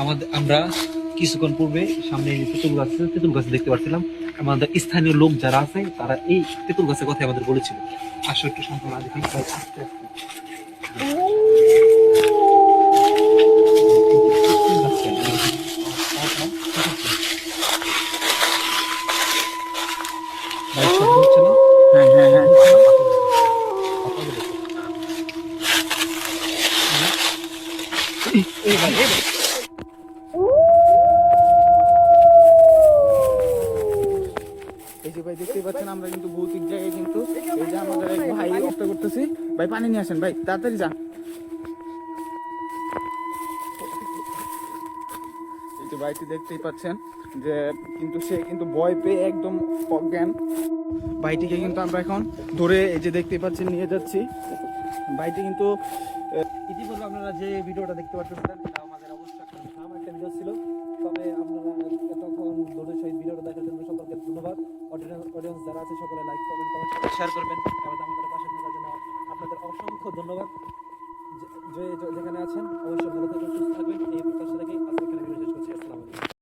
আমরা কিছুক্ষণ পূর্বে সামনে যে তেঁতুল গাছ দেখতে পাচ্ছিলাম। আমাদের স্থানীয় লোক যারা আছে তারা এই তেঁতুল গাছের কথা আমাদের বলেছিল। আসো একটু সান্ত্বনা দেখি ভাই, আস্তে আস্তে। তেঁতুল গাছটা, ভাই শব্দ হচ্ছে না? হ্যাঁ হ্যাঁ হ্যাঁ। পাতা পাতাগুলো, পাতাগুলো। এই ভাই, এই ভাই। এই যে ভাই দেখতেই পাচ্ছেন আমরা কিন্তু ভৌতিক জায়গায় কিন্তু এই যে আমাদের এক ভাই অপেক্ষা করতেছি। ভাই পানি নিয়ে আসেন ভাই, তাড়াতাড়ি যান। এই যে ভাইটি দেখতেই পাচ্ছেন যে কিন্তু সে কিন্তু ভয় পেয়ে একদম অজ্ঞান। ভাইটিকে কিন্তু আমরা এখন ধরে এই যে দেখতেই পাচ্ছেন নিয়ে যাচ্ছি। ভাইটি কিন্তু ইতিপূর্বে আপনারা যে ভিডিওটা দেখতে পাচ্ছেন এটা আমাদের অবশ্য একটা ভিডিও ছিল। তবে আপনারা এতক্ষণ ধৈর্যের সহিত ভিডিওটা দেখার জন্য সকলকে ধন্যবাদ। অডিয়েন্স যারা আছে সকলে লাইক করবেন, কমেন্ট শেয়ার করবেন এবং আমাদের পাশে থাকার জন্য আপনাদের অসংখ্য ধন্যবাদ। যেখানে আছেন অবশ্যই ভালো থাকবেন, সুস্থ থাকবেন এই প্রত্যাশা রেখে